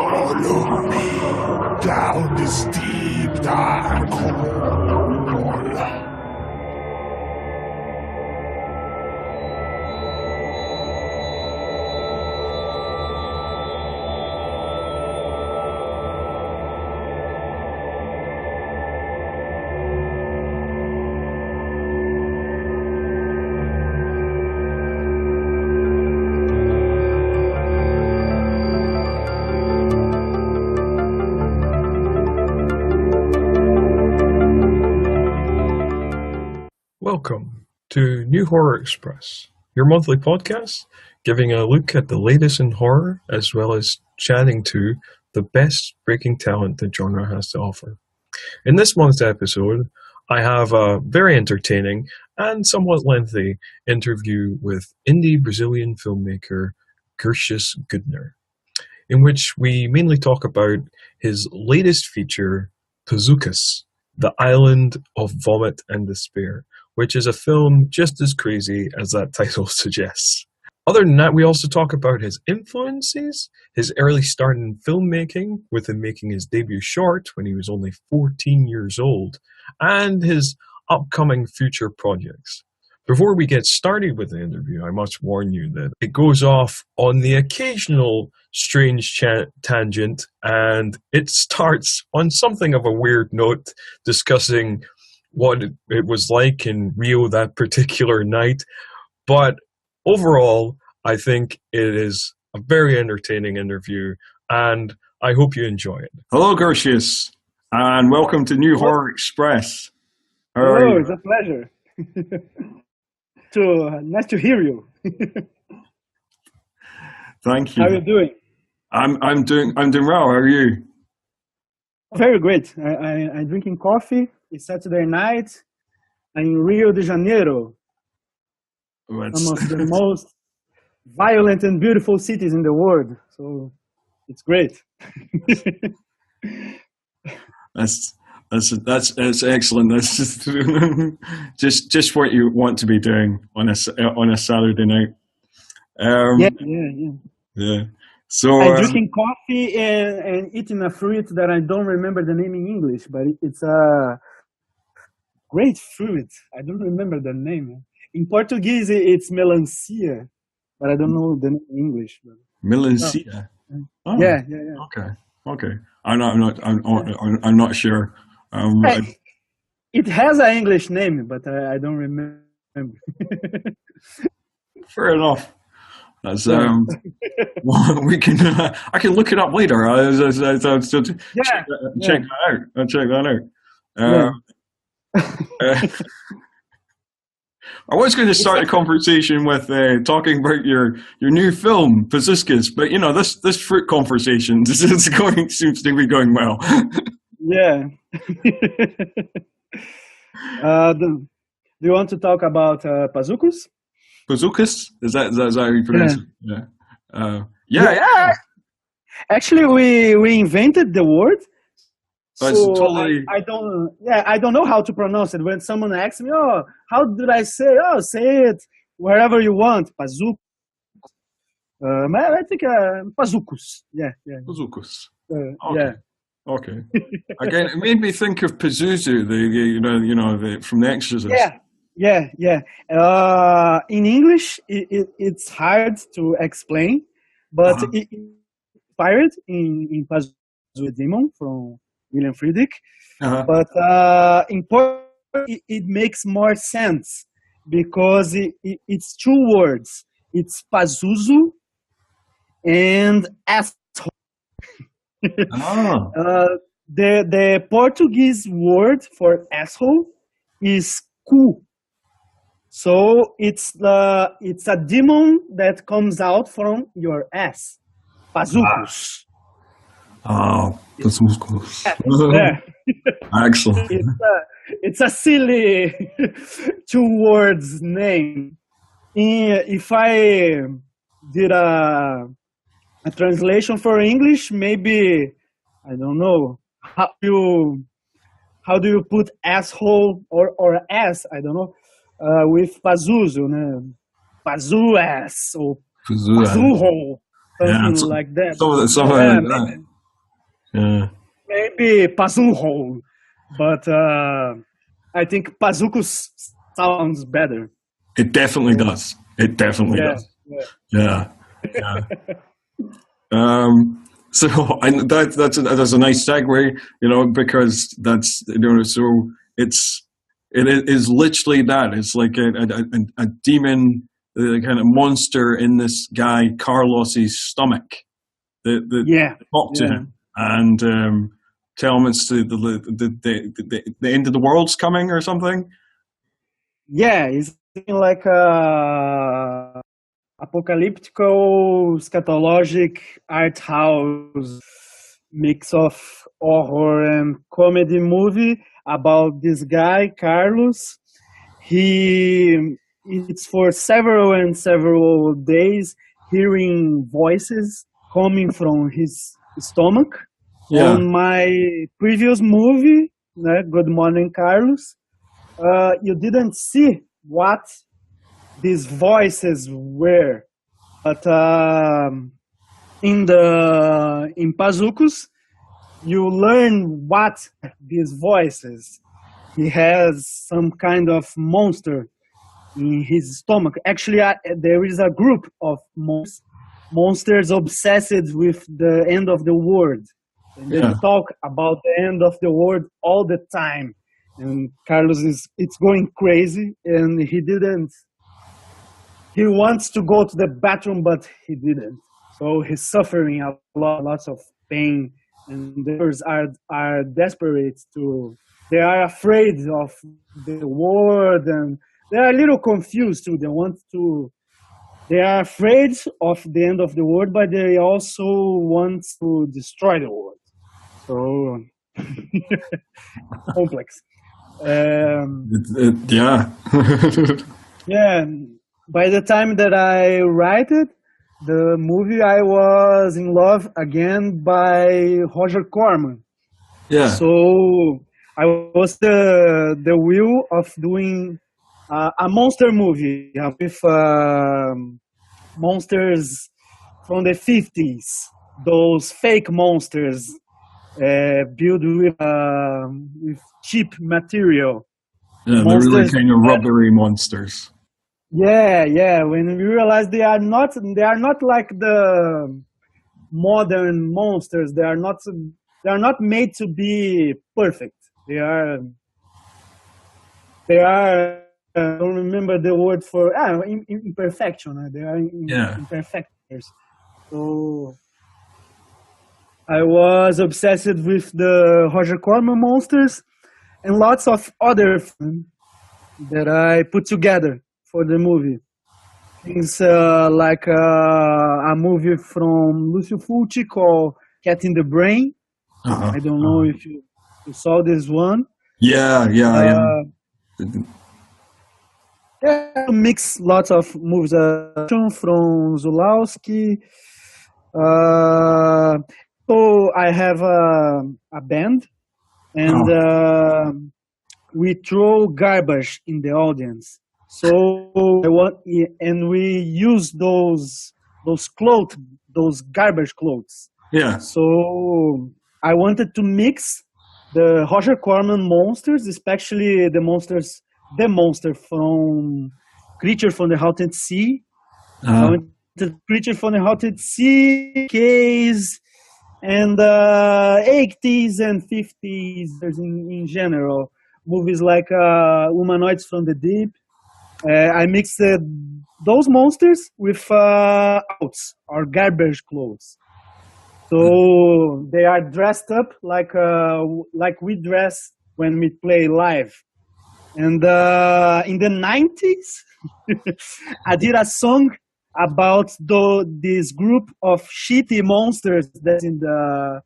Follow me down this deep, dark hole. Welcome to New Horror Express, your monthly podcast giving a look at the latest in horror as well as chatting to the best breaking talent the genre has to offer. In this month's episode, I have a very entertaining and somewhat lengthy interview with indie Brazilian filmmaker Gurcius Gewdner, in which we mainly talk about his latest feature, Pazucus, The Island of Vomit and Despair, which is a film just as crazy as that title suggests. Other than that, we also talk about his influences, his early start in filmmaking, with him making his debut short when he was only 14 years old, and his upcoming future projects. Before we get started with the interview, I must warn you that it goes off on the occasional strange tangent, and it starts on something of a weird note, discussing what it was like in Rio that particular night. But overall, I think it is a very entertaining interview, and I hope you enjoy it. Hello, Gurcius, and welcome to New Horror Express. Hello, it's a pleasure. Nice to hear you. Thank you. How are you doing? I'm doing well. How are you? Very great. I'm drinking coffee. It's Saturday night. I'm in Rio de Janeiro, one of the most violent and beautiful cities in the world. So it's great. That's excellent. That's just what you want to be doing on a Saturday night. Yeah. So I'm drinking coffee and eating a fruit that I don't remember the name in English, but it's a great fruit. I don't remember the name. In Portuguese, it's melancia, but I don't know the name in English. Melancia. Oh. Yeah. Okay. I'm not sure. It has an English name, but I don't remember. Fair enough. That's we can. I can look it up later. Check that out. I was going to start a conversation with talking about your new film, Pazucus, but this fruit conversation seems to be going well. Yeah. Do you want to talk about Pazucus? Pazucus? Is that how you pronounce it? Yeah. Actually, we invented the word. So totally... I don't know how to pronounce it. When someone asks me, how did I say? Say it wherever you want. Pazucus. I think Pazucus. Yeah. Pazucus. Okay. Yeah. Okay. Again, it made me think of Pazuzu, from The Exorcist. Yeah. In English, it's hard to explain, but it inspired in Pazuzu Demon from William Friedrich. But in Portuguese, it makes more sense because it's two words. It's Pazuzu and asshole. The Portuguese word for asshole is cu. So it's a demon that comes out from your ass. Pazucus. Pazucus. Excellent. It's a silly two words name. If I did a translation for English, maybe I don't know how do you put asshole or ass? I don't know. With Pazuzu, Pazu ass or Pazuho, something like that. Something like that. Yeah. Maybe Pazucus, but I think Pazucus sounds better. It definitely does. It definitely Yeah, does. yeah. Yeah. Yeah. So that's a nice segue, because that's so it is literally that. It's like a demon, kind of monster in this guy Carlos's stomach that Yeah, talk to yeah. him and tell him it's the end of the world's coming or something. Yeah, it's like a apocalyptical, scatologic art house mix of horror and comedy movie about this guy, Carlos. He it's for several days hearing voices coming from his stomach. Yeah. On my previous movie, Good Morning, Carlos, you didn't see what these voices were, but in Pazucus, you learn what these voices. He has some kind of monster in his stomach. Actually, there is a group of monsters obsessed with the end of the world, and they Yeah. talk about the end of the world all the time. And Carlos it's going crazy, and he didn't. He wants to go to the bathroom, but he didn't. So he's suffering a lot, lots of pain, and the others are desperate to. They are afraid of the world, and they are a little confused too. They want to. They are afraid of the end of the world, but they also want to destroy the world. So complex. Yeah. Yeah, by the time that I write it, the movie I was in love again by Roger Corman. Yeah. So I was the will of doing a monster movie with monsters from the 50s, those fake monsters built with cheap material. Yeah, they're really Monsters. kind of rubbery monsters. Yeah, yeah. When we realize they are not like the modern monsters. They are not made to be perfect. They are. I don't remember the word for imperfection. They are Yeah. imperfectors. So I was obsessed with the Roger Corman monsters and lots of other films that I put together for the movie. Things like a movie from Lucio Fulci called Cat in the Brain. Uh-huh. I don't know if you saw this one. Yeah. Yeah, mix lots of movies from Zulawski. So I have a band, and we throw garbage in the audience. So and we use those clothes, those garbage clothes. Yeah. So I wanted to mix the Roger Corman monsters, especially the monster from Creature from the Haunted Sea. I wanted Creature from the Haunted Sea, case, and 80s and 50s in general. Movies like Humanoids from the Deep. I mixed those monsters with outs or garbage clothes. So they are dressed up like we dress when we play live. And in the 90s, I did a song about this group of shitty monsters that's in the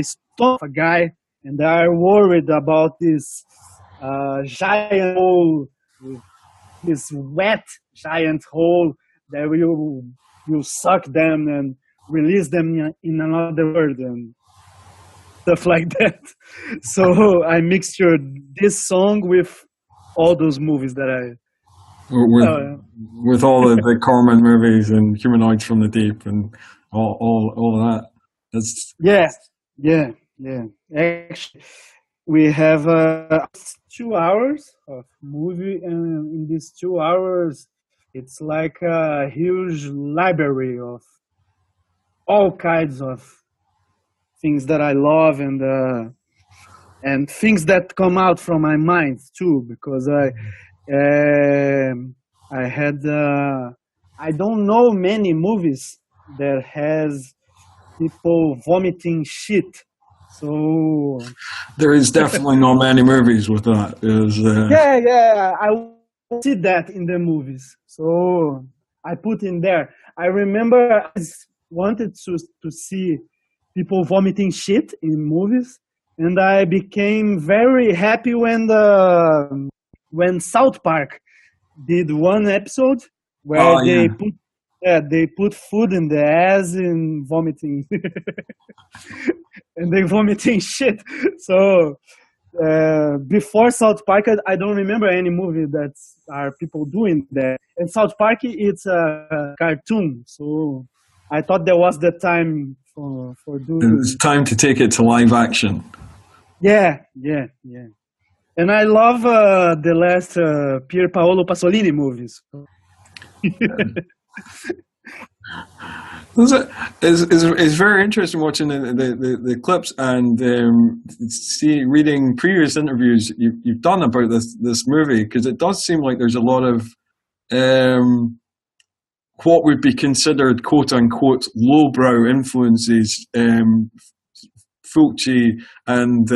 stomach of a guy, and they are worried about this giant hole, this wet giant hole that will suck them and release them in another world and stuff like that. So I mixtured this song with all those movies that with all the Corman movies and Humanoids from the Deep and all of that. That's yeah. Yeah, yeah. Actually, we have 2 hours of movie, and in these 2 hours, it's like a huge library of all kinds of things that I love and things that come out from my mind too, because I had I don't know many movies that has people vomiting shit. So There is definitely not many movies with that. yeah, yeah, I see that in the movies. So I put in there. I remember wanted to see people vomiting shit in movies, and I became very happy when South Park did one episode where oh yeah, they put food in the ass and vomiting and they vomiting shit. So before South Park, I don't remember any movie that are people doing that. And South Park, it's a cartoon, so I thought there was the time for it's doing. time to take it to live action. Yeah, yeah, yeah. And I love the last Pier Paolo Pasolini movies. It's very interesting watching the clips and reading previous interviews you've done about this movie, because it does seem like there's a lot of um, what would be considered quote unquote lowbrow influences. Fulci and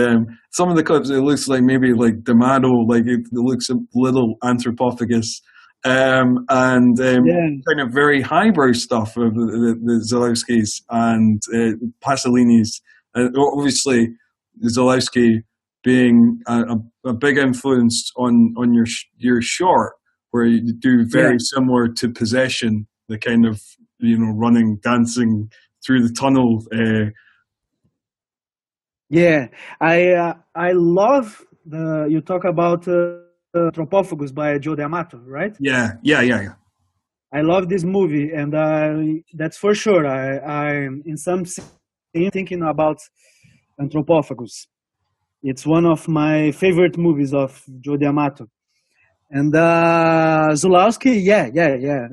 some of the clips, it looks like maybe like D'Amato, like it looks a little Anthropophagus, and Yeah, kind of very highbrow stuff of the Zalewskis and Pasolini's. Obviously, Zalewski being a big influence on your short, where you do yeah. very similar to Possession, the kind of running, dancing through the tunnel. Yeah, I love the you talk about Anthropophagus by Joe D'Amato, right? Yeah, yeah, yeah, yeah. I love this movie, and that's for sure. I in some scene thinking about Anthropophagus. It's one of my favorite movies of Joe D'Amato. And Zulawski, yeah, yeah, yeah.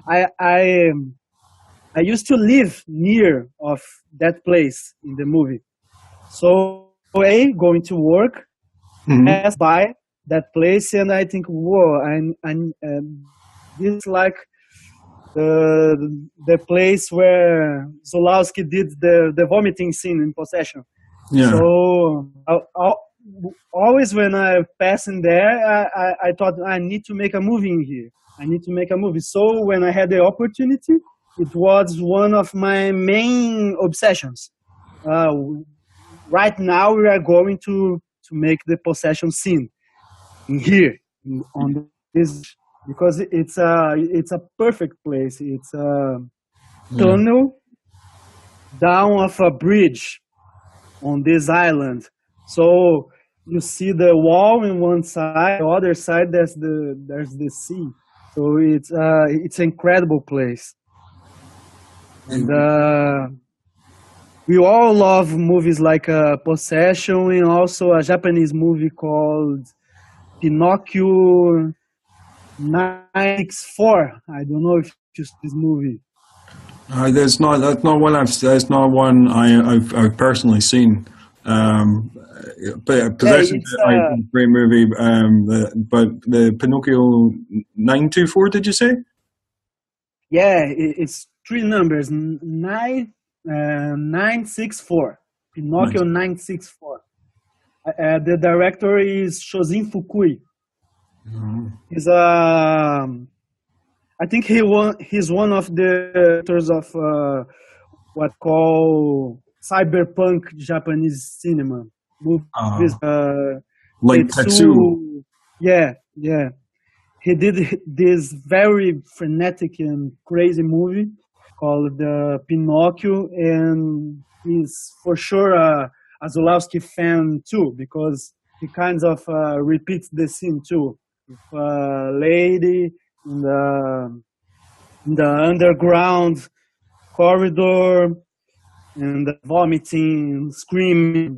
I used to live near of that place in the movie. So going to work, Mm-hmm. pass by that place, and I think, whoa, this is like the place where Zulawski did the vomiting scene in Possession. Yeah. So always when I pass in there, I thought I need to make a movie in here. I need to make a movie. So when I had the opportunity, it was one of my main obsessions. Uh, right now we are going to make the possession scene in here on this because it's a perfect place. It's a Yeah. tunnel down of a bridge on this island. So you see the wall in one side, the other side there's the sea. So it's an incredible place, and we all love movies like Possession, and also a Japanese movie called Pinocchio 964. I don't know if you see this movie. That's not one that's not one I've personally seen. Um, but Yeah, Possession, great movie. But the Pinocchio 924, did you say? yeah, it's three numbers 964. Pinocchio Nice. 964. The director is Shozin Fukui. Mhm. He's I think he's one of the directors of what call cyberpunk Japanese cinema movies. Like Tetsuo. Tetsu, yeah, yeah. He did this very frenetic and crazy movie called Pinocchio, and he's for sure a Zulawski fan too because he kind of repeats the scene too. With a lady in the underground corridor, and vomiting, screaming.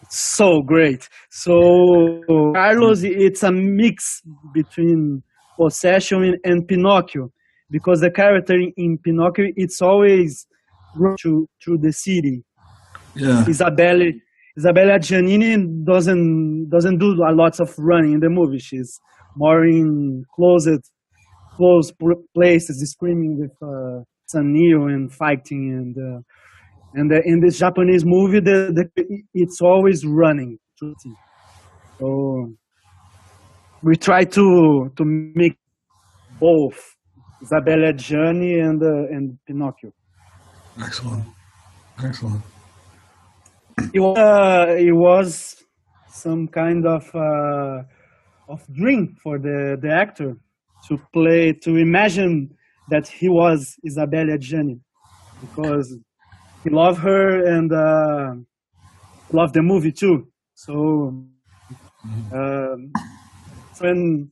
So great. So Carlos, it's a mix between Possession and Pinocchio, because the character in Pinocchio, it's always run through the city. Yeah. Isabella Giannini doesn't do a lot of running in the movie. She's more in close places, screaming with Sanio and fighting and in this Japanese movie, it's always running. So we try to mix both Isabella Gianni and Pinocchio. Excellent. Excellent. It was some kind of dream for the actor to imagine that he was Isabella Gianni, because he loved her and loved the movie too. So when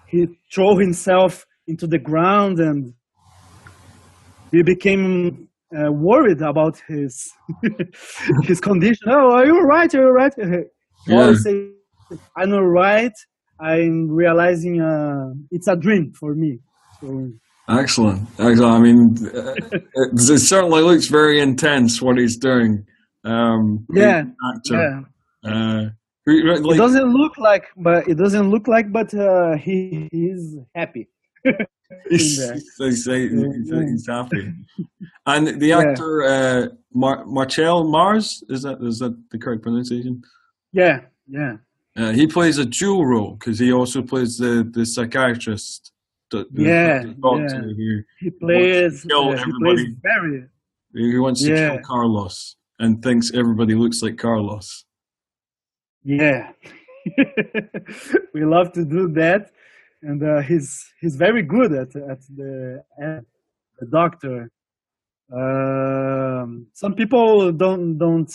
he threw himself into the ground, and he became worried about his his condition. Oh, are you all right? Are you all right? He always say, "I'm all right. I'm realizing it's a dream for me." So, Excellent. Excellent. I mean, it certainly looks very intense what he's doing. yeah, Actor. yeah. Like, It doesn't look like, but he is happy. he's, there. he's happy. And the actor Marcel Mars, is that the correct pronunciation? Yeah. He plays a dual role because he also plays the psychiatrist. The doctor who He plays. kill He everybody. plays very. Who wants to kill Carlos and thinks everybody looks like Carlos. Yeah, we love to do that, and he's very good at the doctor. Some people don't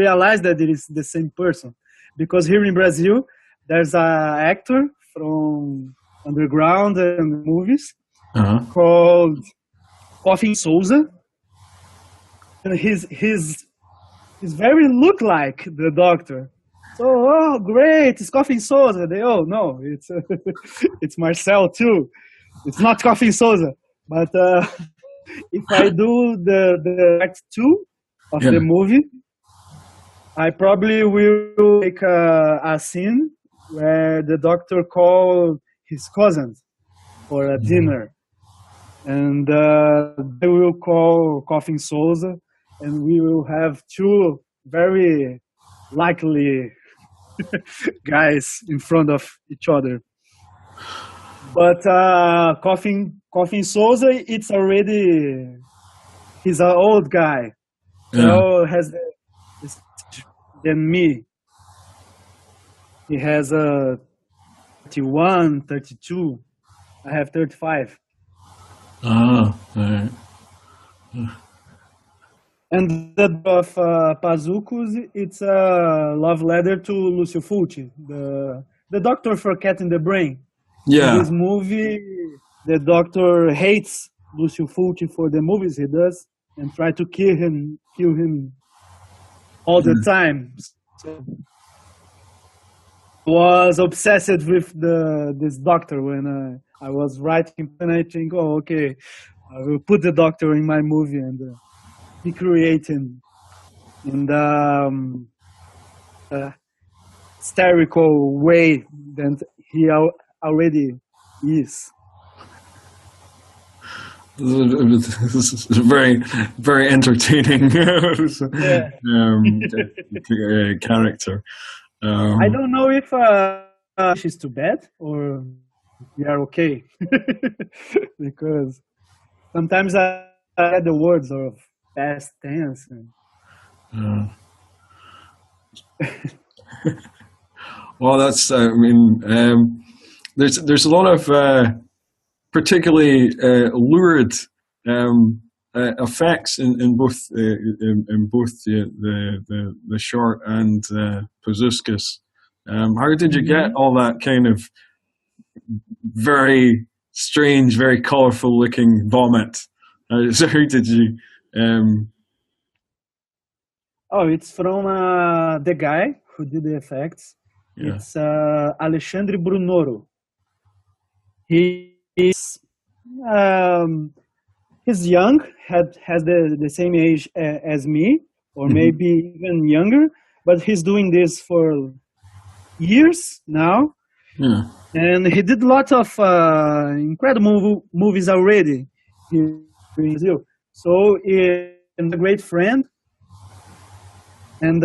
realize that it is the same person, because here in Brazil there's an actor from underground and movies called Coffin Souza, and he's very look like the doctor. So, oh, great, it's Coffin Souza. No, it's it's Marcel too. It's not Coffin Souza. But if I do the act 2 of the movie, I probably will make a scene where the doctor called his cousins for a dinner. And they will call Coffin Souza, and we will have 2 very likely guys in front of each other. But Coffin Souza, he's an old guy. So has than me. He has 31, 32. I have 35. All right. And that of Pazucus, it's a love letter to Lucio Fulci, the doctor for Cat in the Brain. Yeah. In this movie, the doctor hates Lucio Fulci for the movies he does and try to kill him all the time. So, was obsessed with this doctor when I was writing, and I think, oh, okay, I will put the doctor in my movie and recreate him in the hysterical way that he already is. This is very, very entertaining character. I don't know if she's too bad or we are okay. Because sometimes I add the words of past tense. Well, that's, I mean, there's a lot of particularly lurid effects in both the short and Pazucus. How did you get all that kind of very strange, very colorful looking vomit. So who did you? Oh, it's from the guy who did the effects. Yeah. It's Alexandre Brunoro. He's he's young, has the same age as me, or maybe even younger. But he's doing this for years now, Yeah. and he did lots of incredible movies already here in Brazil. So he's a great friend, and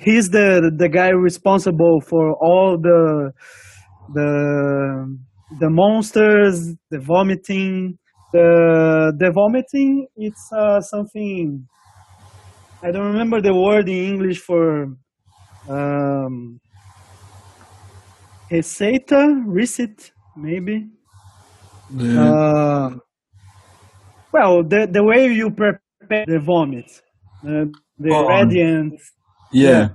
he's the guy responsible for all the monsters, the vomiting. The vomiting, it's something, I don't remember the word in English for recite, maybe. Well, the way you prepare the vomit, the ingredient. Yeah.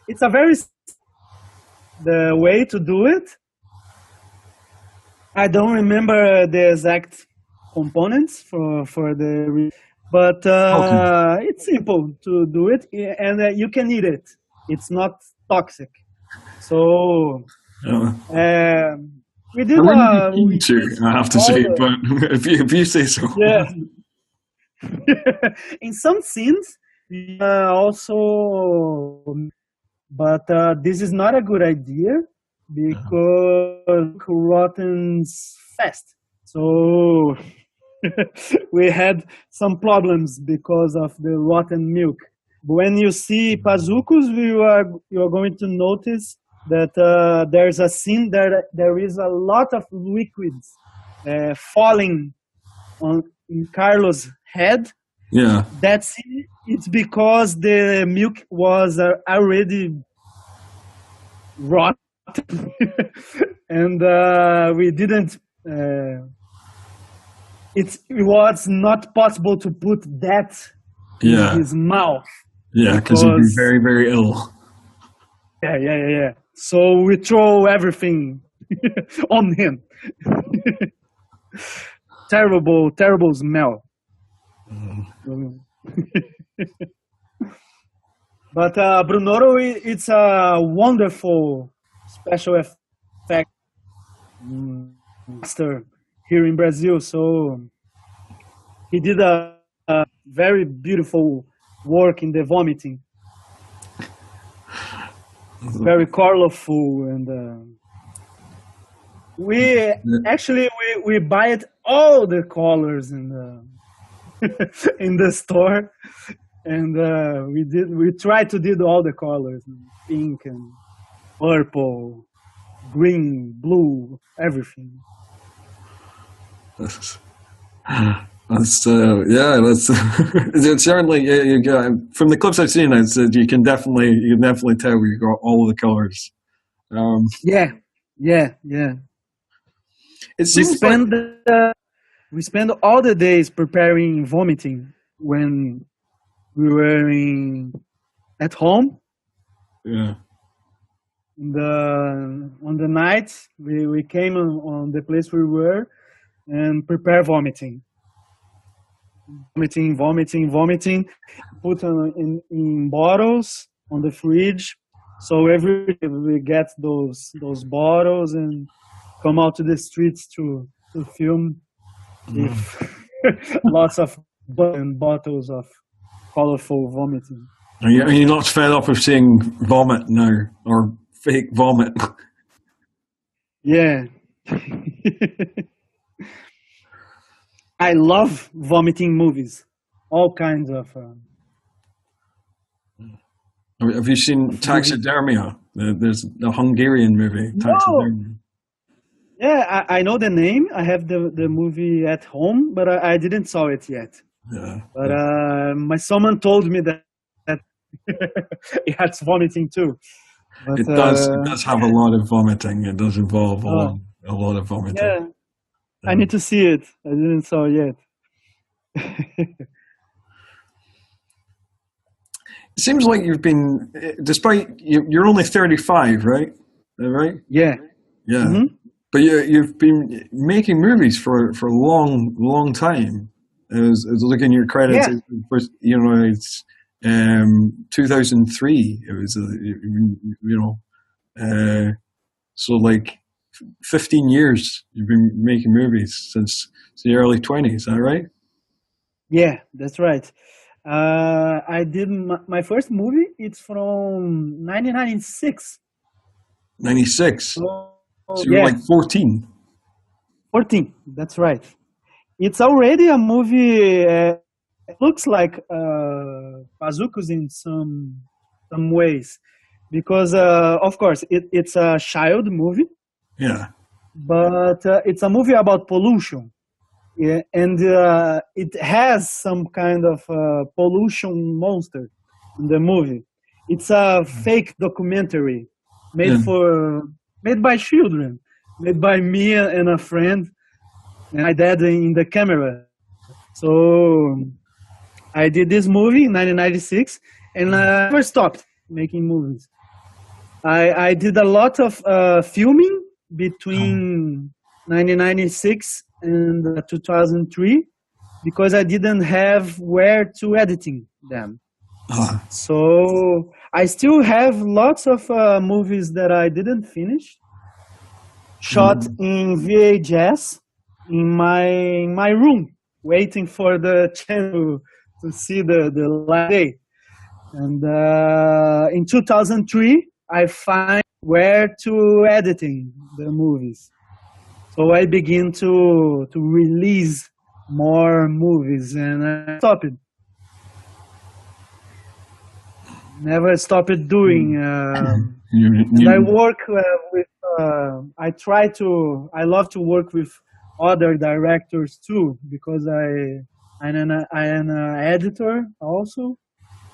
It's a very the way to do it. I don't remember the exact components for the, but it's simple to do it, and you can eat it. It's not toxic. So we did. I have to say, but if you say so. Yeah. In some scenes, also, but this is not a good idea because rottens fast. So we had some problems because of the rotten milk. When you see Pazucus, you are going to notice that there's a scene that there is a lot of liquids falling in Carlos' head. Yeah. It's because the milk was already rotten, and we didn't. It was not possible to put that in his mouth. Yeah, because he'd be very, very ill. Yeah. So we throw everything on him. Terrible smell. But Brunoro, it's a wonderful special effect master here in Brazil. So he did a very beautiful work in the vomiting. Very colorful, and we buy it all the colors in the in the store, and we tried to do all the colors: pink and purple, green, blue, everything. That's it's certainly from the clips I've seen. You can definitely tell we've got all the colors. Yeah. It seems we spend all the days preparing vomiting when we were at home. Yeah. On the night we came on the place we were and prepare vomiting, put in bottles on the fridge. So every day we get those bottles and come out to the streets to film with lots of bottles of colorful vomiting. Are you not fed up of seeing vomit now, or fake vomit? Yeah. I love vomiting movies. All kinds of. Have you seen Taxidermia? There's a Hungarian movie, Taxidermia. No. Yeah, I know the name. I have the movie at home, but I didn't saw it yet. Yeah. But my someone told me that it has vomiting too. But, it does have a lot of vomiting. It does involve a lot of vomiting. Yeah, I need to see it. I didn't saw it yet. It seems like you've been, despite you're only 35, right? Is that right? Yeah. Yeah. Mhm. But you've been making movies for a long time. As looking at your credits, Yeah, it's 2003. It was so like 15 years you've been making movies since the early 20s. Is that right? yeah, that's right. I did my first movie. It's from 1996. 96. So So you were yeah, like 14. 14. That's right. It's already a movie. It looks like Pazucus in some ways, because of course it's a child movie, Yeah. but it's a movie about pollution. Yeah, and it has some kind of pollution monster in the movie. It's a fake documentary made Yeah. for made by children, made by me and a friend, and my dad in the camera. So I did this movie in 1996, and I never stopped making movies. I did a lot of filming between 1996 and 2003 because I didn't have where to editing them. Ah, So I still have lots of movies that I didn't finish, shot in VHS in my room, waiting for the channel to see the light day. And in 2003, I find where to editing the movies. So I begin to release more movies, and I stopped it. Never stopped doing. you, And I you, work with. I love to work with other directors too, because I am an editor also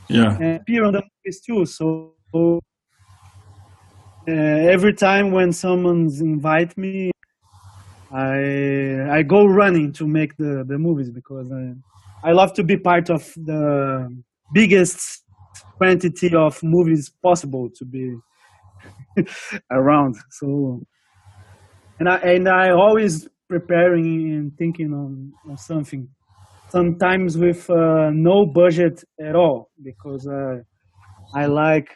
yeah. and appear on the movies too. So every time when someone's invite me, I go running to make the movies because I love to be part of the biggest quantity of movies possible to be around. So and I always preparing and thinking on something. Sometimes with no budget at all because I like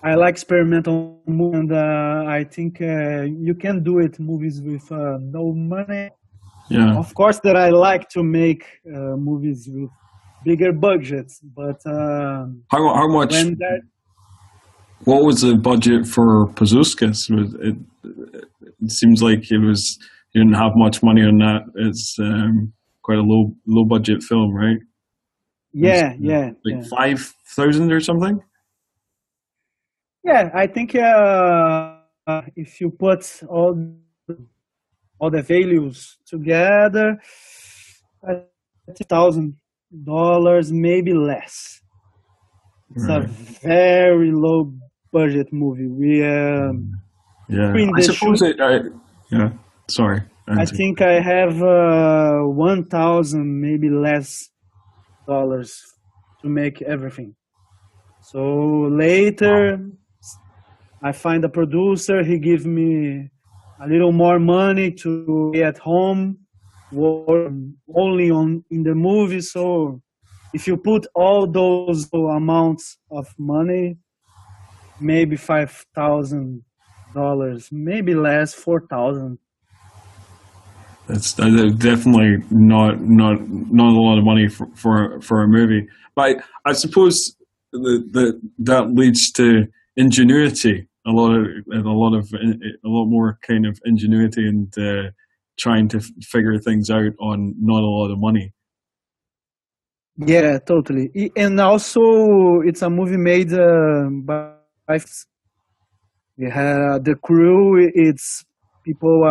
I like experimental movies, and I think you can do it movies with no money. Yeah. Of course, that I like to make movies with bigger budgets, but How much? when that What was the budget for Pazucus? It seems like you didn't have much money on that. It's quite a low budget film, right? It's like 5,000 or something. yeah, I think if you put all the values together, $1,000, maybe less. It's a Right. very low budget movie. Yeah. In I the suppose shoot, yeah. Sorry. I think I have 1,000, maybe less dollars to make everything. So later, I find a producer. He gives me a little more money to be at home, work only on in the movie. So if you put all those amounts of money, maybe $5,000, maybe less, 4,000. That's definitely not a lot of money for a movie. But I suppose that leads to ingenuity. A lot more kind of ingenuity and trying to figure things out on not a lot of money. Yeah, totally. And also, it's a movie made by we had the crew. It's people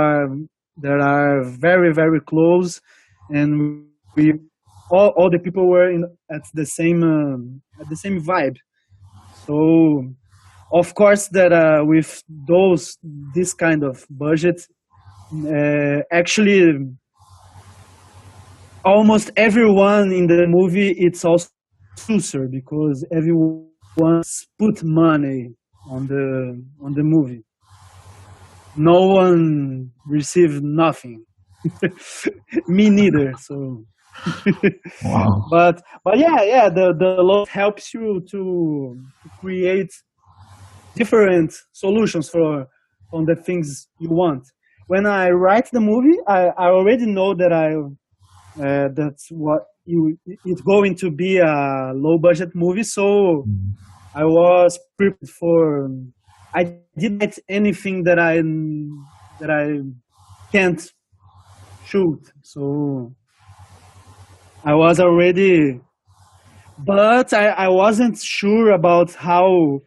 that are very very close, and we all the people were at the same vibe. So of course that with this kind of budget, actually almost everyone in the movie it's also producer because everyone's put money on the movie. no one received nothing. Me neither. So, Wow. but yeah, the law helps you to create different solutions for on the things you want. When I write the movie, I already know that that's what it's going to be a low budget movie. So I was prepared for. I didn't write anything that I can't shoot. So I was already, but I wasn't sure about how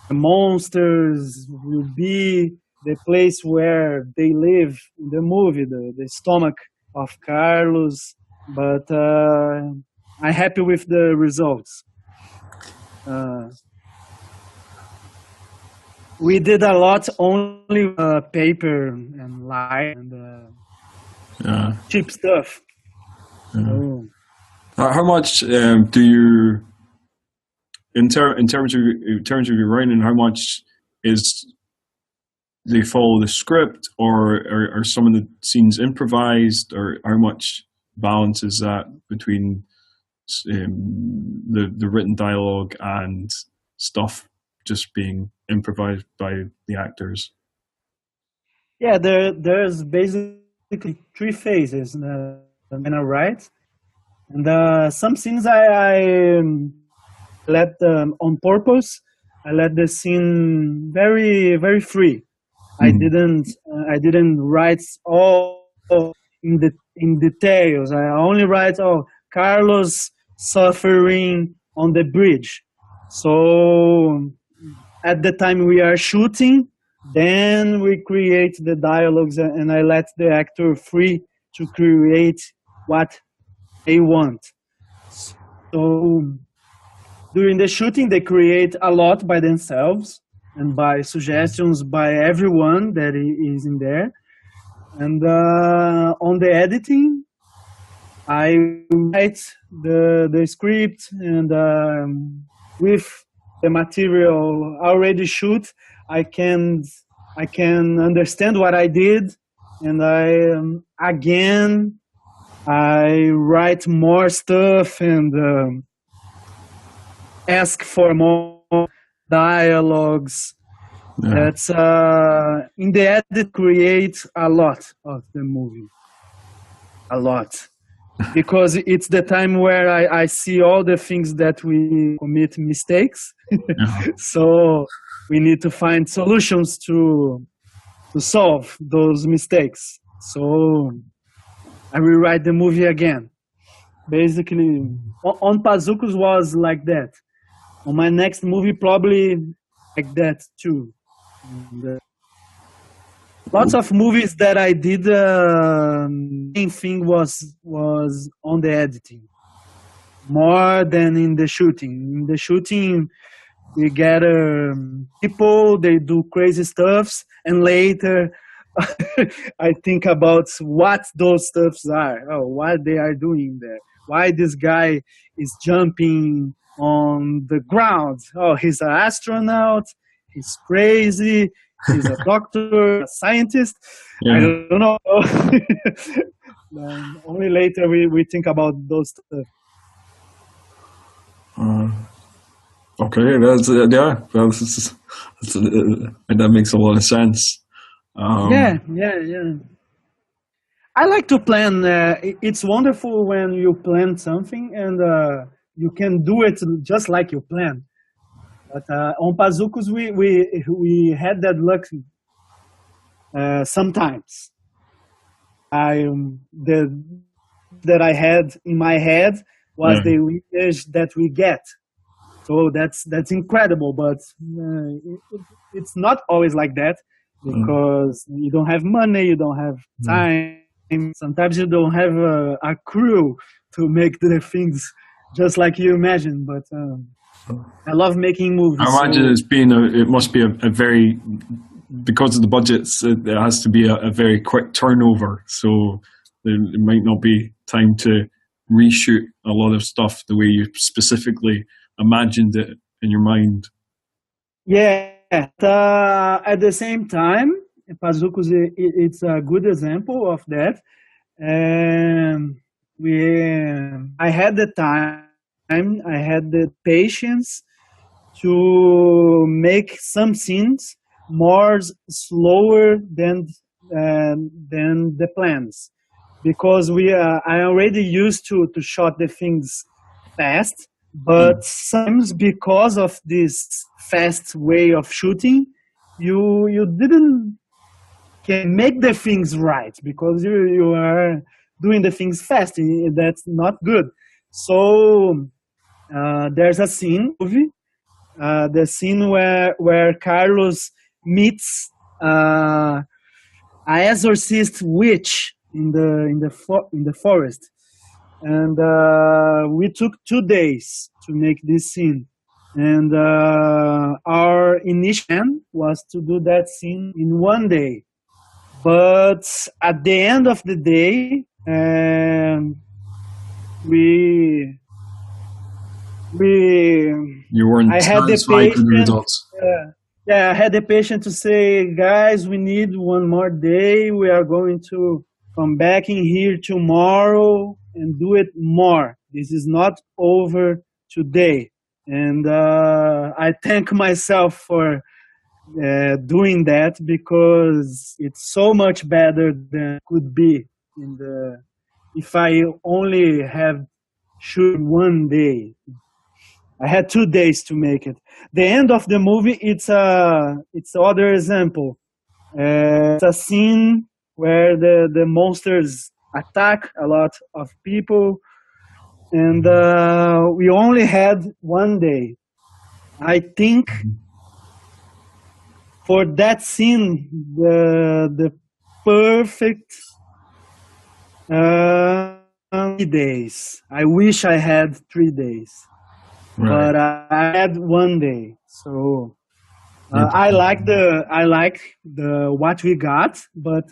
the monsters will be, the place where they live in the movie, the stomach of Carlos. But I'm happy with the results. Uh, we did a lot only paper and light and Yeah. cheap stuff. Yeah. So, How much do you, in terms of your writing, how much is they follow the script, or are some of the scenes improvised, or how much balance is that between the written dialogue and stuff just being improvised by the actors? yeah, there's basically three phases when I write, and some scenes I let on purpose. I let the scene very very free. I didn't write all in details. I only write Carlos suffering on the bridge. So at the time we are shooting, then we create the dialogues and I let the actor free to create what they want. So during the shooting, they create a lot by themselves and by suggestions by everyone that is in there. And on the editing, I write the script and with the material already shoot, I can understand what I did, and I write more stuff and ask for more dialogues. Yeah. That's in the edit create a lot of the movie, a lot, because it's the time where I see all the things that we commit mistakes. Yeah. So we need to find solutions to solve those mistakes. So I rewrite the movie again. Basically, on Pazucus was like that. On my next movie, probably like that too. And, lots of movies that I did. Main thing was on the editing more than in the shooting. In the shooting, we get people, they do crazy stuffs, and later I think about what those stuffs are. Oh, what they are doing there. Why this guy is jumping on the ground. Oh, he's an astronaut. He's crazy. He's a doctor, a scientist. Yeah. I don't know. Only later we think about those stuff. Okay, that makes a lot of sense. Yeah. I like to plan. It's wonderful when you plan something and you can do it just like you plan. But on Pazucus, we had that luck sometimes. That I had in my head was the image that we get. So that's incredible, but it's not always like that because you don't have money, you don't have time. Sometimes you don't have a crew to make the things just like you imagine. But I love making movies. I imagine it must be a very, because of the budgets, it has to be a very quick turnover. So there might not be time to reshoot a lot of stuff the way you specifically imagined it in your mind. Yeah. At the same time, Pazucus, it's a good example of that. And I had the time, I had the patience to make some scenes more slower than the plans, because I already used to shot the things fast, but sometimes because of this fast way of shooting, you didn't can make the things right, because you are doing the things fast. That's not good. So there's a scene movie, the scene where Carlos meets an exorcist witch in the forest, and we took 2 days to make this scene. And our initial plan was to do that scene in 1 day, but at the end of the day, we You weren't I had the satisfied with the patience. results. Yeah, I had the patience to say, guys, we need one more day. We are going to come back in here tomorrow and do it more. This is not over today. And I thank myself for doing that, because it's so much better than it could be if I only have shoot 1 day. I had 2 days to make it. The end of the movie, it's other example. It's a scene where the monsters attack a lot of people, and we only had 1 day. I think for that scene, the perfect 3 days. I wish I had 3 days. Right. But I had 1 day, so I like the what we got, but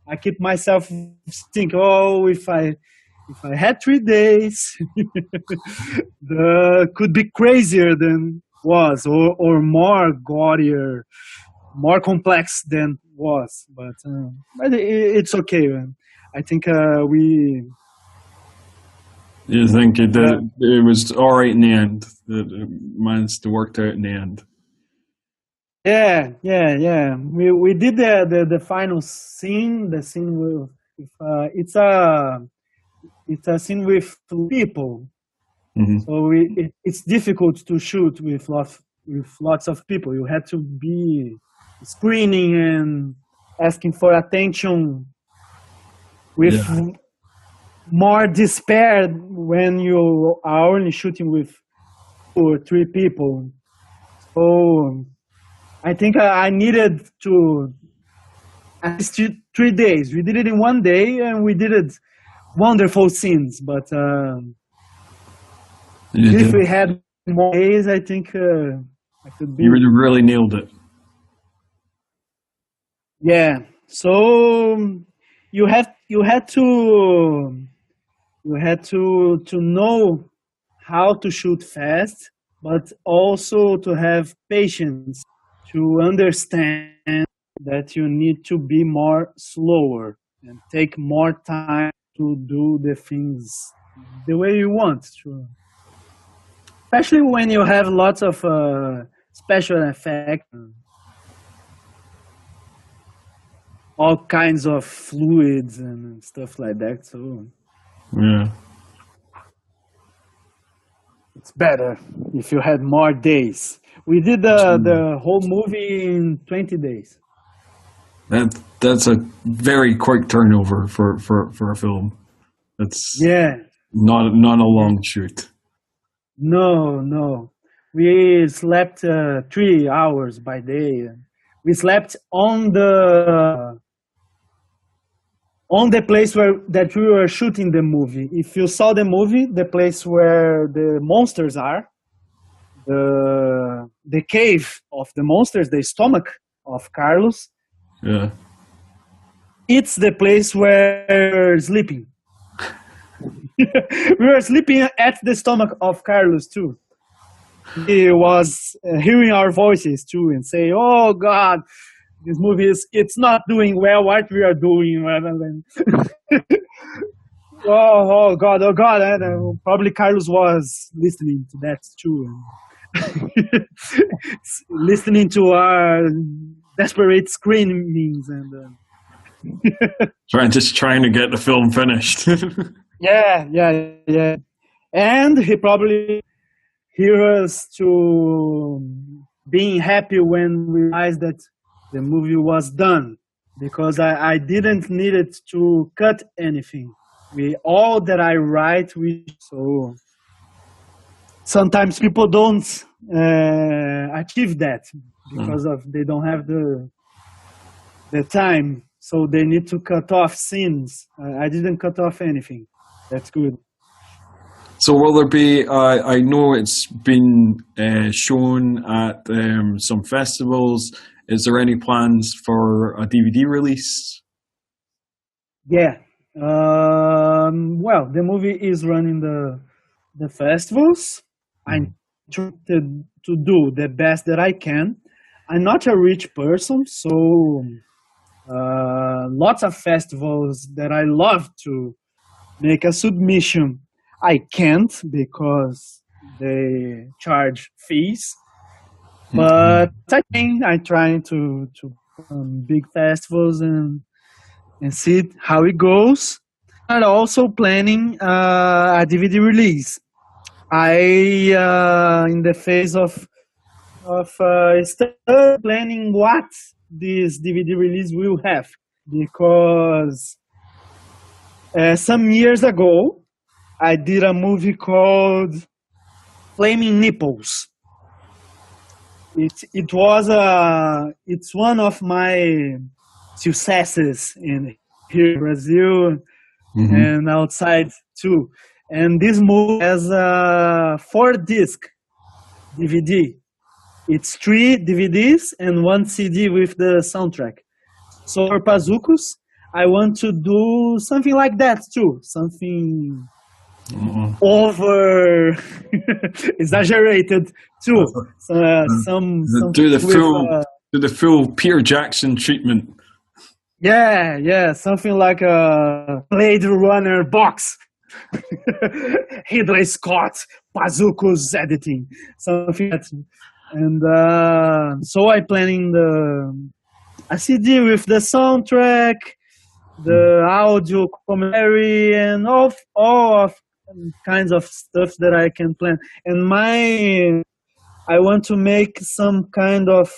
I keep myself thinking, oh, if I had 3 days, could be crazier than was, or more gaudier, more complex than was. But it's okay. I think we. You think it was all right in the end? That it managed to work out in the end. Yeah. We did the final scene. The scene with it's a scene with people. Mm-hmm. So it's difficult to shoot with lots of people. You had to be screening and asking for attention with more despair when you are only shooting with 2 or 3 people. So I think I needed to at least 3 days. We did it in 1 day, and we did it wonderful scenes. But if we had more days, I think I could be. You really nailed it. Yeah. So you had to know how to shoot fast, but also to have patience to understand that you need to be more slower and take more time to do the things the way you want to. Especially when you have lots of special effects, all kinds of fluids and stuff like that. So yeah, it's better if you had more days. We did the whole movie in 20 days. That's a very quick turnover for a film. That's not a long shoot. No. We slept 3 hours by day. We slept on the place that we were shooting the movie. If you saw the movie, the place where the monsters are, the cave of the monsters, the stomach of Carlos. Yeah. It's the place where we're sleeping. We were sleeping at the stomach of Carlos too. He was hearing our voices too and say, "Oh God, this movie it's not doing well what we are doing rather than oh God, and probably Carlos was listening to that too. Listening to our desperate screamings and trying to get the film finished. yeah. And he probably hear us to being happy when we realized that the movie was done, because I didn't need it to cut anything. All that I write, so sometimes people don't achieve that because of they don't have the time, so they need to cut off scenes. I didn't cut off anything. That's good. So will there be, I know it's been shown at some festivals. Is there any plans for a DVD release? Yeah. Well, the movie is running the festivals. I'm trying to do the best that I can. I'm not a rich person, so lots of festivals that I love to make a submission. I can't because they charge fees. But I'm trying to big festivals and see how it goes. I'm also planning a DVD release. In the phase of start planning what this DVD release will have, because some years ago I did a movie called Flaming Nipples. It's one of my successes here in Brazil and outside too. And this movie has a 4-disc DVD. It's 3 DVDs and 1 CD with the soundtrack. So for Pazucus, I want to do something like that too. Something over exaggerated too. Do the full Peter Jackson treatment. Yeah, something like a Blade Runner box. Ridley Scott, Pazucus editing, something like that. And so I'm planning a CD with the soundtrack, the audio commentary, and all of kinds of stuff that I can plan. And I want to make some kind of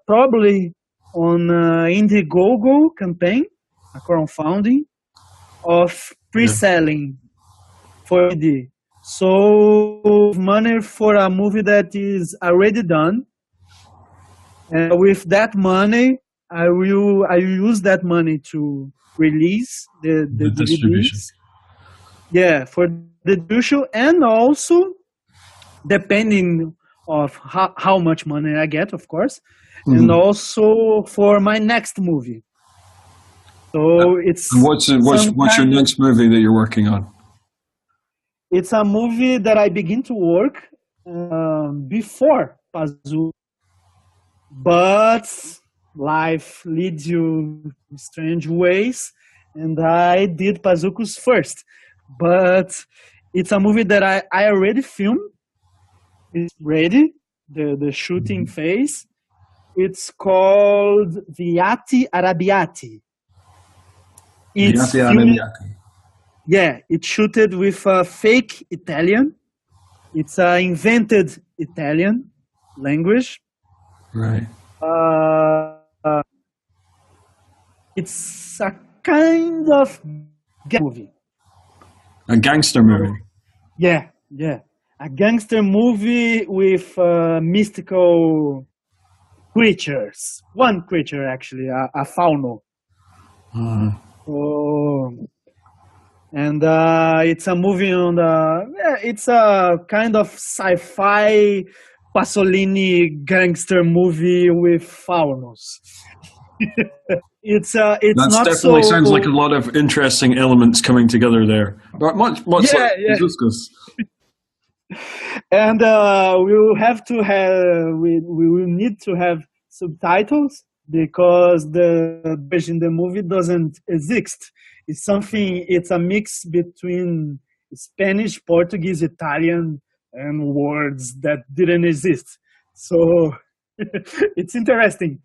probably on Indiegogo campaign, a crowdfunding of pre-selling for CD. So money for a movie that is already done. And with that money, I will use that money to release the distribution. DVDs. Yeah, for the distribution, and also depending of how much money I get, of course, and also for my next movie. So it's what's your next movie that you're working on? It's a movie that I begin to work before Pazucus, but life leads you in strange ways, and I did Pazucus first. But it's a movie that I already filmed. It's ready, the shooting phase. It's called Viati Arrabbiati. Yeah, it's shooted with a fake Italian. It's an invented Italian language. Right. It's a kind of movie. A gangster movie. Yeah. A gangster movie with mystical creatures. One creature, actually, a fauno. And it's a movie on it's a kind of sci-fi Pasolini gangster movie with faunos. It's That not definitely so, sounds like a lot of interesting elements coming together there. But much like Pazucus. And we will need to have subtitles, because the bridge in the movie doesn't exist. It's a mix between Spanish, Portuguese, Italian, and words that didn't exist. So it's interesting.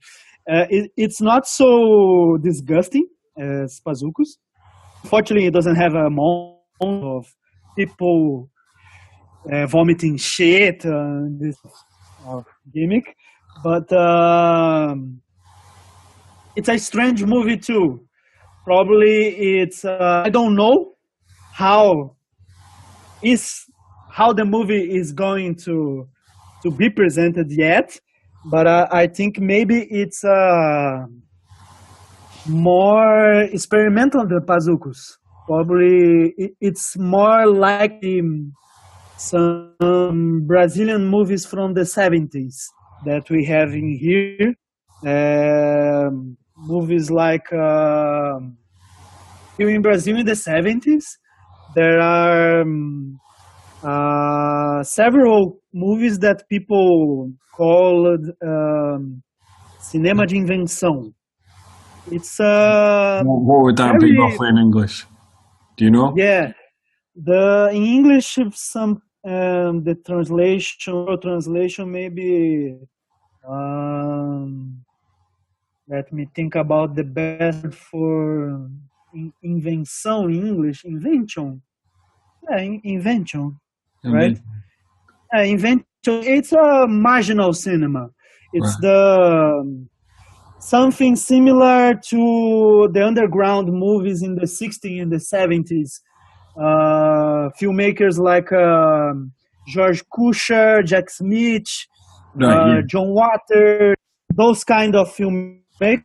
It's not so disgusting as Pazucus. Fortunately, it doesn't have a moment of people vomiting shit, this gimmick. But it's a strange movie too. Probably it's I don't know how how the movie is going to be presented yet, but I think maybe it's more experimental than Pazucus. Probably it's more like some Brazilian movies from the 70s that we have in here. Movies like here in Brazil in the 70s, there are several movies that people called cinema de invenção. It's what would that be roughly in English? Do you know? Yeah, in English, some the translation maybe. Let me think about the best for invenção in English. Invention. Yeah, invention. Right? Invention. It's a marginal cinema. It's something similar to the underground movies in the 60s and the 70s. Filmmakers like George Cukor, Jack Smith, John Waters, those kind of filmmakers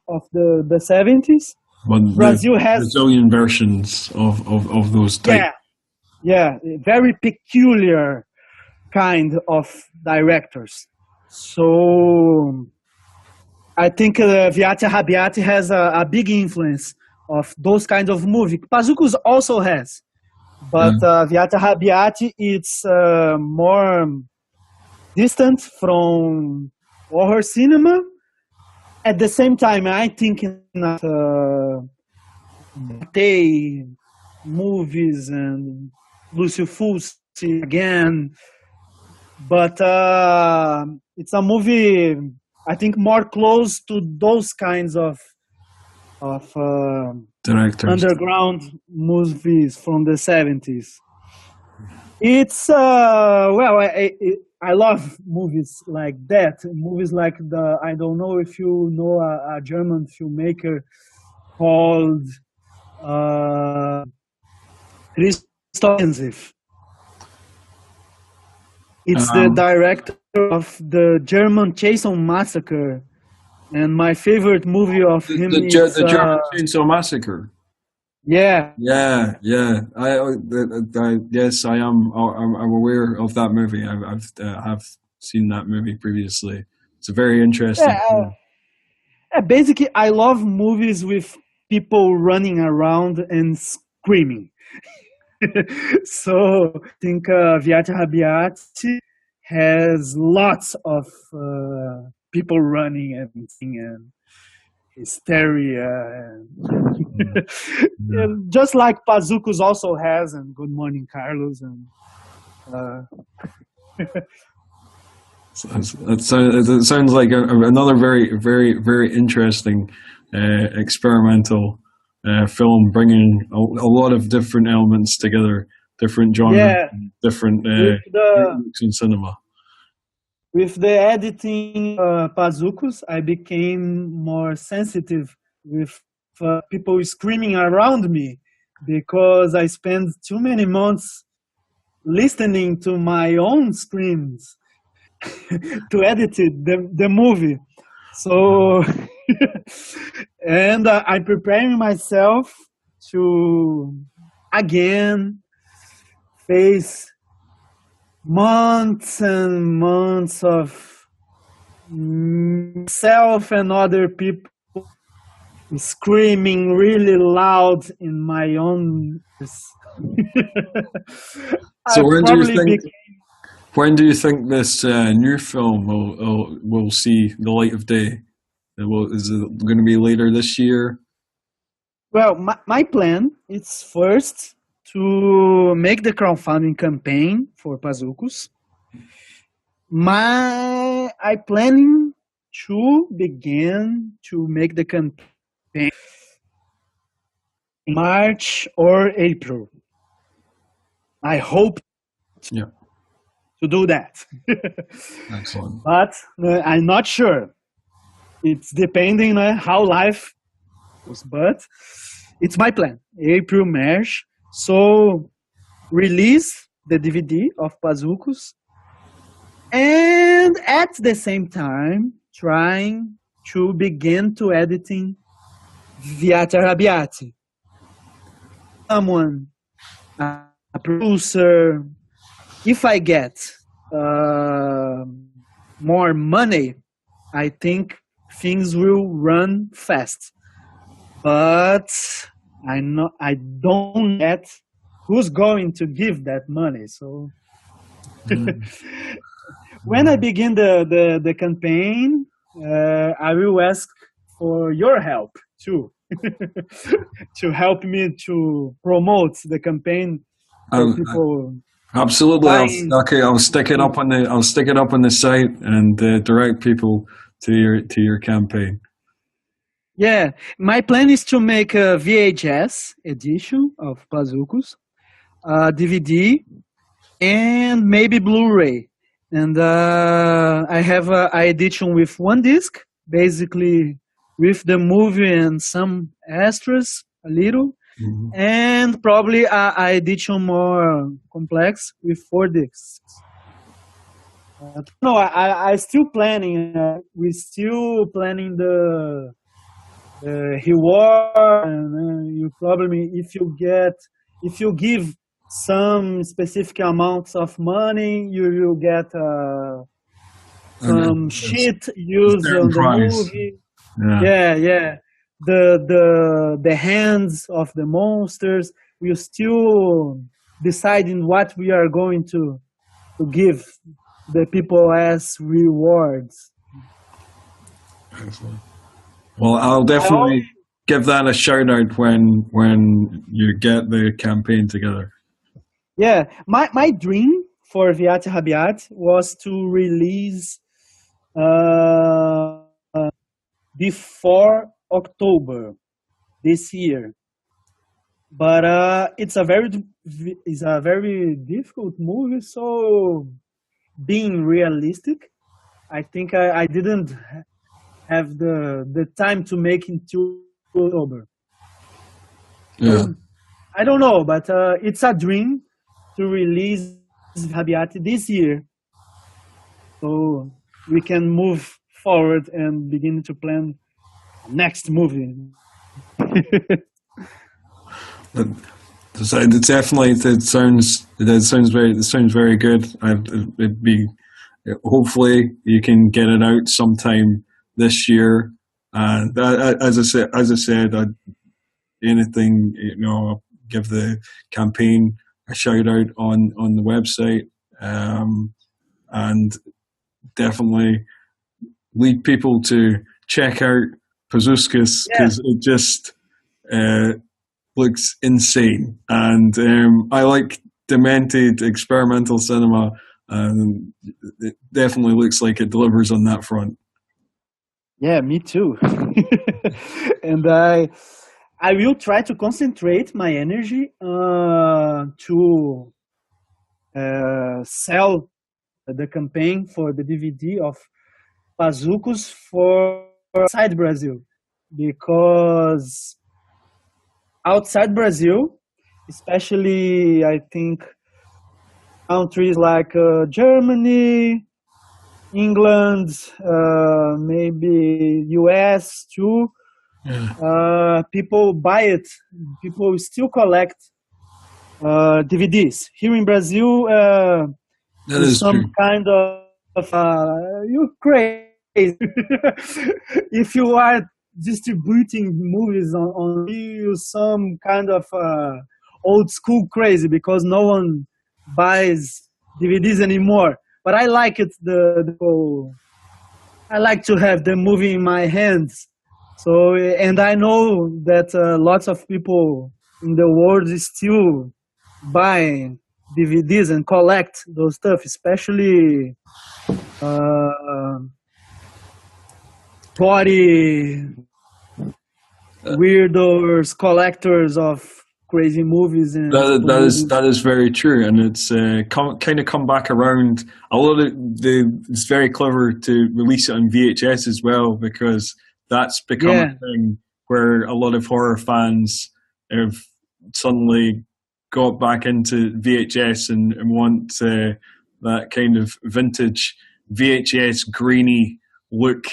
of the 70s. But Brazil has Brazilian versions of those type. Yeah, very peculiar kind of directors. So I think Viaggio Arrabbiati has a big influence of those kinds of movies. Pazucus also has, but Viaggio Arrabbiati it's more distant from horror cinema. At the same time, I think that movies and Lúcio Fulci again, but it's a movie I think more close to those kinds of directors, underground movies from the 70s. It's I love movies like that. Movies like I don't know if you know a German filmmaker called Christoph Enzif. It's the director of the German Chainsaw Massacre, and my favorite movie of him is the German Chainsaw Massacre. Yeah. Yes, I am. I'm aware of that movie. I've seen that movie previously. It's a very interesting. Basically, I love movies with people running around and screaming. So I think Viaggio Arrabbiati has lots of people running and singing and hysteria, and just like Pazucus also has, and Good Morning Carlos, and it sounds like another very, very, very interesting experimental film, bringing a lot of different elements together, different genres, different in cinema. With the editing Pazucus, I became more sensitive with people screaming around me because I spent too many months listening to my own screams to edit the movie. So, and I'm preparing myself to again face months and months of myself and other people screaming really loud in my own. So when do you think this new film will see the light of day? Is it going to be later this year? Well, my plan is first to make the crowdfunding campaign for Pazucus. I planning to begin to make the campaign in March or April. I hope Yeah. to do that. Excellent. But I'm not sure. It's depending on how life goes, but it's my plan. April, March. So release the DVD of Pazucus, and at the same time trying to begin to editing Viata Rabiati. Someone, a producer, if I get more money, I think things will run fast. But I don't get who's going to give that money. So when I begin the campaign, I will ask for your help too, to help me to promote the campaign for people. Absolutely. Buying. I'll stick it up on the site and direct people to your campaign. Yeah, my plan is to make a VHS edition of Pazucus, DVD, and maybe Blu-ray. And I have an edition with one disc, basically with the movie and some extras, a little, and probably an edition more complex with 4 discs. No, I still planning. We still planning the reward, and you probably if you give some specific amounts of money, you will get some shit used on the movie. Yeah. The hands of the monsters. We're still deciding what we are going to give the people as rewards. Excellent. Well, I'll definitely give that a shout out when you get the campaign together. Yeah, my dream for Viate Rabiat was to release before October this year, but it's a very difficult movie. So being realistic, I think I didn't have the time to make it to October. Yeah. So, I don't know, but it's a dream to release Rabiati this year, so we can move forward and begin to plan next movie. It sounds very good. It'd be hopefully you can get it out sometime this year. And as I said, anything, give the campaign a shout out on the website, and definitely lead people to check out Pazucus, because it just looks insane. And I like demented experimental cinema, and it definitely looks like it delivers on that front. Yeah, me too. And I will try to concentrate my energy to sell the campaign for the DVD of Pazucus for outside Brazil, because outside Brazil, especially I think countries like Germany, England, maybe US too. People buy it. People still collect DVDs. Here in Brazil, That is some true. kind of you're crazy if you are distributing movies on you, some kind of old school crazy, because no one buys DVDs anymore. But I like it, the I like to have the movie in my hands. So, and I know that lots of people in the world still buy DVDs and collect those stuff, especially uh, body weirdos, collectors of crazy movies and spoof movies. That is very true, and it's kind of come back around. A lot of it's very clever to release it on VHS as well, because that's become a thing where a lot of horror fans have suddenly got back into VHS and want that kind of vintage VHS grainy look.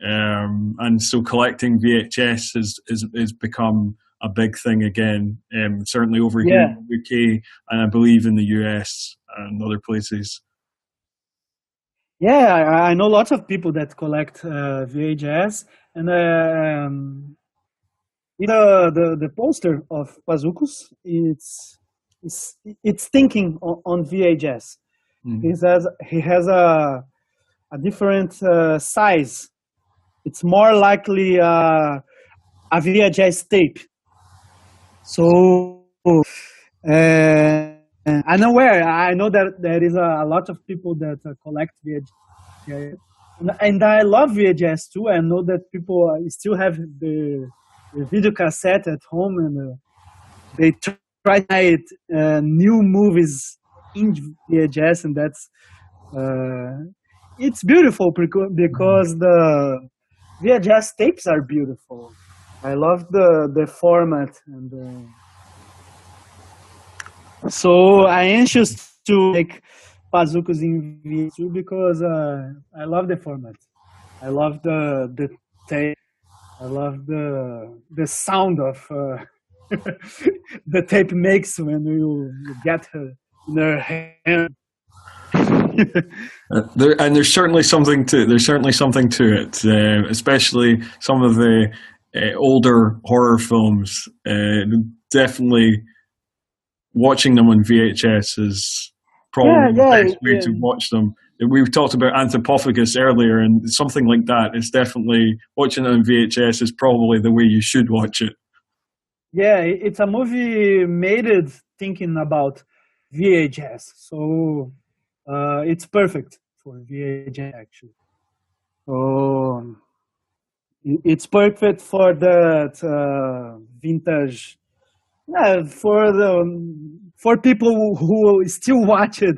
And so collecting VHS has become a big thing again, certainly over here in the UK, and I believe in the US and other places. Yeah, I know lots of people that collect VHS, and the poster of Pazucus, it's thinking on VHS. He has a different size. It's more likely a VHS tape. So I'm aware. I know that there is a lot of people that collect VHS, and I love VHS too. I know that people still have the video cassette at home, and they try to find new movies in VHS, and that's it's beautiful because the VHS tapes are beautiful. I love the format, and so I anxious to make Pazucos in VHS because I love the format. I love the tape. I love the sound of the tape makes when you get her in her hand. There's certainly something to it, especially some of the older horror films. Definitely watching them on VHS is probably the best way to watch them. We've talked about Anthropophagus earlier, and something like that is definitely, watching it on VHS is probably the way you should watch it. Yeah, it's a movie made it thinking about VHS, so it's perfect for VHS actually. So it's perfect for that vintage. Yeah, for people who still watch it,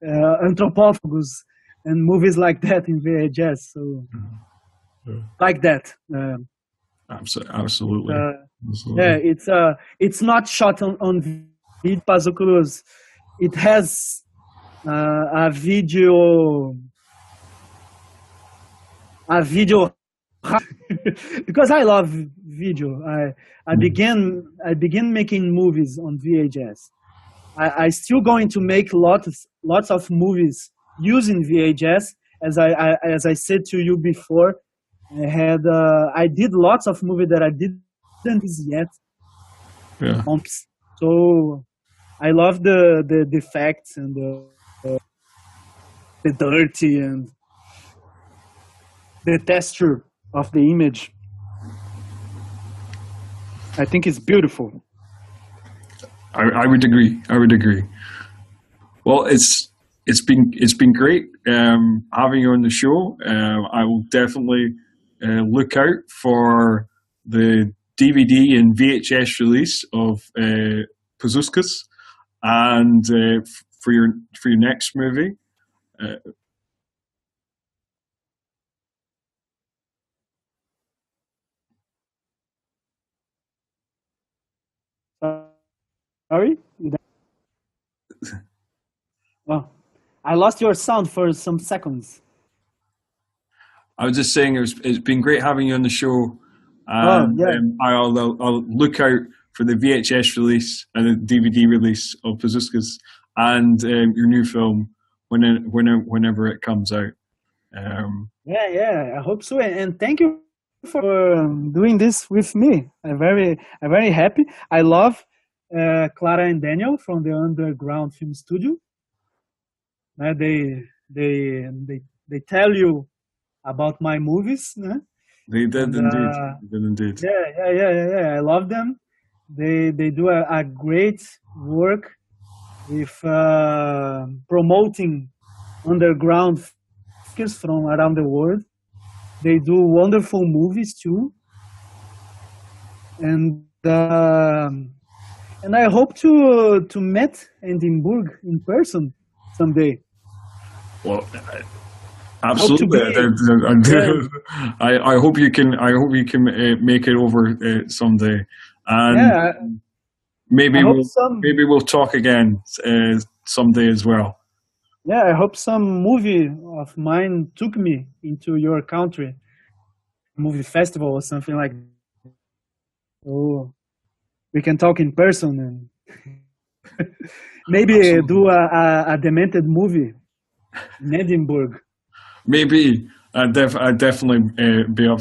Anthropophagus and movies like that in VHS. So like that. Absolutely. Yeah, it's not shot on video. Pazucus. It has a video because I love video. I began making movies on VHS. I still going to make lots of movies using VHS. As I said to you before, I did lots of movies that I didn't use yet. Yeah. So I love the effects and the dirty and the texture of the image. I think it's beautiful. I would agree. Well, it's been great having you on the show. I will definitely look out for the DVD and VHS release of Pazucus, and for your next movie. Sorry? Oh, I lost your sound for some seconds. I was just saying it's been great having you on the show. And I'll look out for the VHS release and the DVD release of Pazucus and your new film whenever it comes out. I hope so. And thank you for doing this with me. I'm very happy. I love Clara and Daniel from the Underground Film Studio. They tell you about my movies. Né? They did And, indeed. They did indeed. yeah. I love them. They do a great work with promoting underground filmmakers from around the world. They do wonderful movies too, and I hope to meet Edinburgh in person someday. Well, I hope to absolutely. be, yeah, I hope you can. I hope you can make it over someday, and yeah. maybe I hope we'll talk again someday as well. yeah, I hope some movie of mine took me into your country, movie festival or something like that. Oh, we can talk in person and maybe Absolutely. do a demented movie in Edinburgh. Maybe I'd definitely be up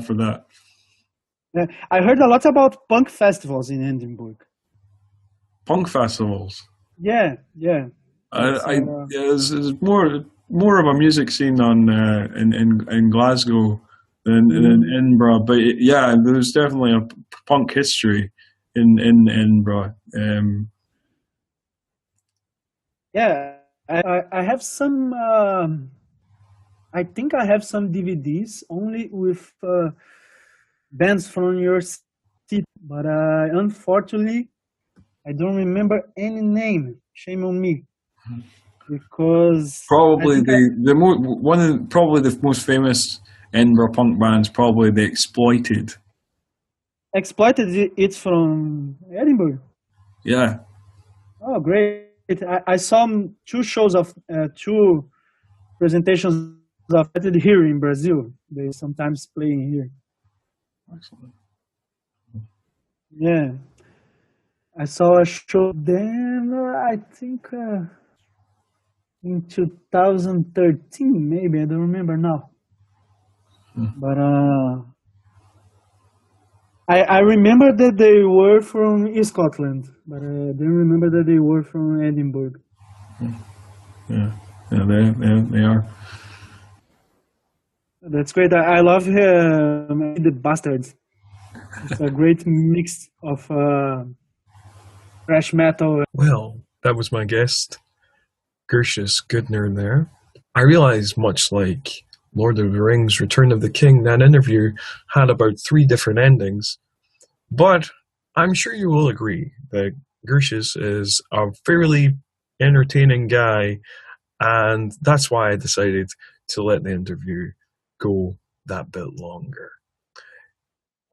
for that. Yeah, I heard a lot about punk festivals in Edinburgh. Punk festivals. Yeah. It's, Yeah, there's more of a music scene on in Glasgow than in Edinburgh, but yeah, there's definitely a punk history in Edinburgh. yeah, I have some. I think I have some DVDs only with bands from your city, but unfortunately, I don't remember any name. Shame on me, because I Probably think probably the most famous Edinburgh punk bands, probably the Exploited. Exploited. It's from Edinburgh. Yeah. Oh, great! I saw two shows of two presentations of it here in Brazil. They sometimes playing here. Excellent. Yeah, I saw a show then. I think in 2013, maybe I don't remember now. But I remember that they were from Scotland, but I didn't remember that they were from Edinburgh. Yeah, they are. That's great. I love the Bastards. It's a great mix of thrash metal. Well, that was my guest, Gurcius Gewdner there. I realize, much like Lord of the Rings, Return of the King, that interview had about 3 different endings. But I'm sure you will agree that Gurcius is a fairly entertaining guy, and that's why I decided to let the interview go that bit longer.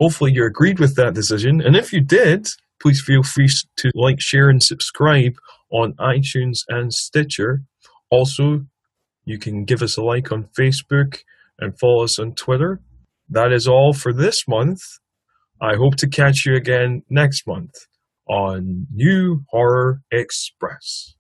Hopefully you agreed with that decision, and if you did, please feel free to like, share, and subscribe on iTunes and Stitcher. Also, you can give us a like on Facebook and follow us on Twitter. That is all for this month. I hope to catch you again next month on New Horror Express.